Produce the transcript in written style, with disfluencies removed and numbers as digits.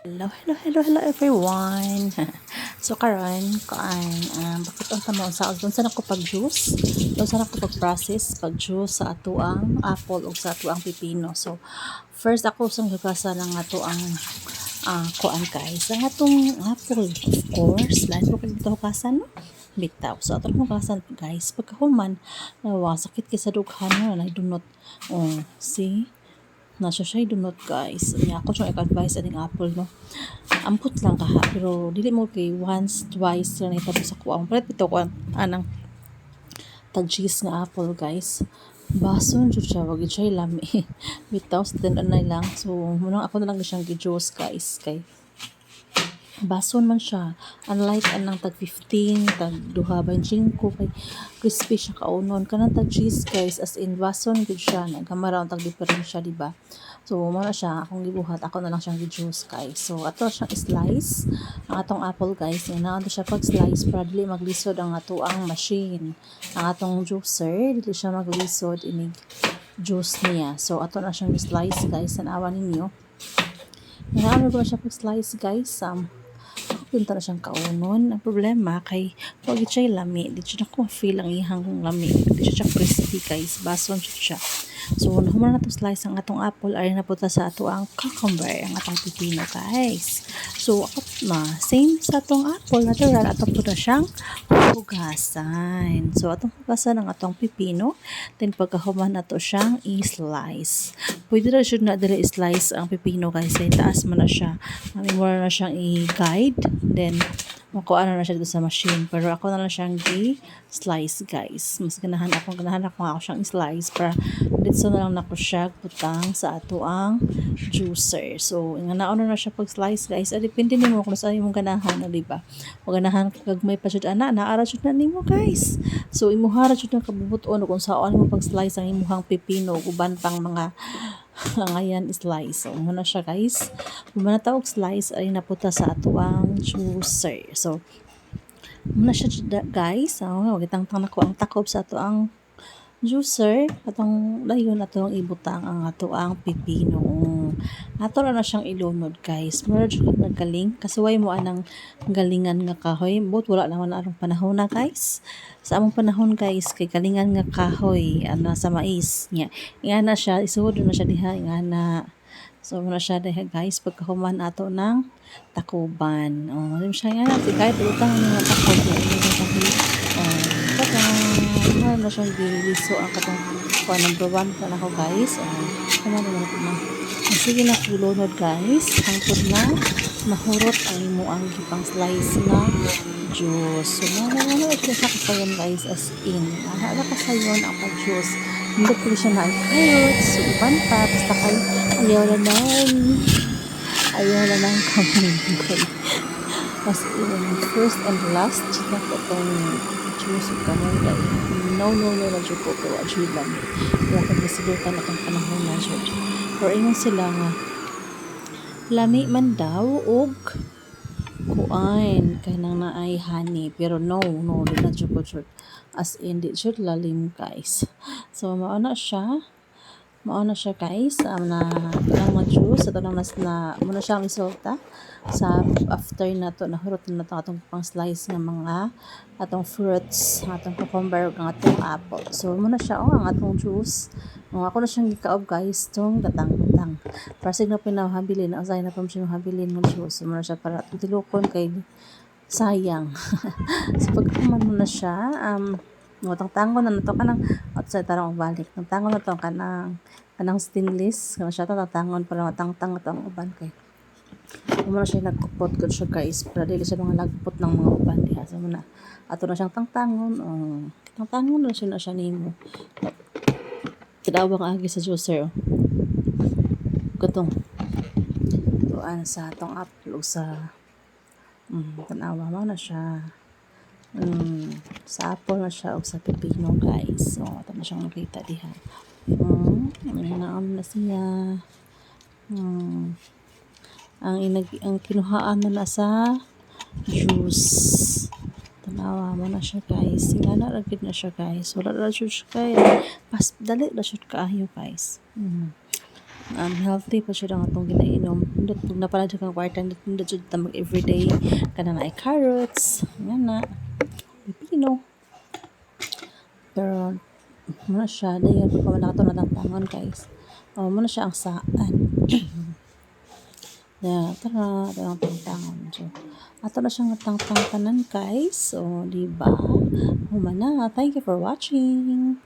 Hello everyone. So karon bakit ang tama sa doon sa ako pag-juice, doon sa ako pag-process pag-juice sa atuang apple o sa atuang pipino. So first ako sang hugasan ng atuang kuan guys. Ang atong apple, of course, lahat mo kag hugasan no? Bitaw. So atong hugasan guys, pagkahuman nawa sakit kay sa dughan na dunot. Oh, see? Nasa siya dunot guys. Niya ako siyang advice aning apple no. Ampot lang kaha pero dili mo kay once twice lang ito sa kuwang palit ito ko anang tag-cheese nga apple guys. Bason jud siya wag siya lami. Bitaw stand anay lang. So muna ako na lang siyang gi-juice guys kay bason man siya, unlike anang tag 15 tag 2.25 kay crispy siya kaunon kanang tag cheese guys, as in bason gud siya nagamara tag diferensya diba. So mo na siya akong gibuhat, ako na lang siyang gi-juice guys. So ato siyang slice ang atong apple guys, na siya pag slice para dili maglisod ang atoang machine, ang atong juicer dili siya maglisod inig juice niya. So ato na siyang slice guys, tanawa ninyo. Inaano ko siya pag slice guys, punta na siyang kaunon. Ang problema kay wag siya lami, di siya ko feel ang ihang lami, di siya crispy guys, bason siya. So nahuman na to slice ang atong apple ay napunta sa ato ang cucumber, ang atong pipino guys. So ako na same sa atong apple natural ato po na siyang hugasan. So atong hugasan ang atong pipino, then pagkahuman na to siyang i-slice. Pwede na siya na dili slice ang pipino guys, kay taas man na siya. Mamimura na siyang i-guide, then makuha na siya dito sa machine. Pero ako na lang siyang i-slice guys. Mas ganahan ako siyang i-slice para dito na lang nako siya butang sa ato ang juicer. So nga nauna na siya pag-slice guys. Depende nimo kung saan imong ganahan, di ba? Kung ganahan kag may pa jud ana, naara jud na nimo guys. So imuhara jud na kabubuton kung saan mo pag-slice ang imuhang pipino uban pang mga ngayon slice. So muna siya guys. Kung manatawag slice ay naputa sa atuang juicer. So muna siya guys. Wag itang nako ang takob sa atuang juicer. Atong dayon atong ibutang ang atuang pipino. Ato na siyang ilunod guys. Mura jud naggaling. Kasuway mo anang galingan nga kahoy. But wala naman arong panahon na guys. Sa among panahon guys kay galingan nga kahoy sa mais nya. Nga na siya isuod na siya diha nga na. So muna siya diha guys pagkahuman ato ng takuban. Malim siya nga si kahit utang ni nga takob na siya giliso ang katong number 1 pa na ako guys. Kumain naman ako na. Sige na ilunod guys. Hangtod na mahurot ang imo ang gipang slice na juice. So mga ito sa kasayon guys, as in. Hala kasayon ang pag-juice. Hindi ko siya na-carrots. So iban pa. Basta kayo ayaw na lang kami. As in, first and last na po itong juice of kamoy. No, na dyan po pero ajud lang. Kaya kung nasibutan na itong panahon na dyan. Pero ingon sila nga, lami man daw og kuain kay nang naay honey, pero no di na jud ko jud, as in di jud lalim guys. So mauna siya guys, na lang ma-juice ato nang na muna siyang resulta sa after na to nahurot na to atong pang slice nga mga atong fruits, atong cucumber ug atong apple. So muna siya ang atong juice. Ako na siyang gikaob guys tong datang para sig na pinahabilin na usay na pa siyang habilin ng juice. So muna siya para tilukon kay sayang. So pagkuman mo na siya tangtangon na nato kanang outside tarong balik. Tangtangon na to kanang stainless kana siya tatangon para matangtang ato ang uban kay. Muna siya nagkupot gud siya guys para dili siya mga lagpot ng mga uban diha. So muna ato na siyang tangtangon. Tangtangon na siya nimo. Tidawang agi sa juicer. Gutong. Tuan sa atong apple sa tanawa mo na siya. Sa apple na siya o sa pipino guys. So ato na siyang makita diha. Naam na siya. Ang kinuhaan na sa juice. Tanawa mo na siya guys. Sila na ragid na siya guys. Wala na siya kaya. Pas dali na siya kaayo guys. healthy pa siya nga itong ginainom. Pindot pag napalad siya kang kwarta, pindot siya dito mag everyday. Kana na ay carrots, yan na, pipino. Pero, muna siya, dahil pag nakato na tantangon guys. Muna siya ang saan. Tara, ito ang tantangon. So, ato na siyang tangtang tanan guys. So, diba? Humana. Thank you for watching.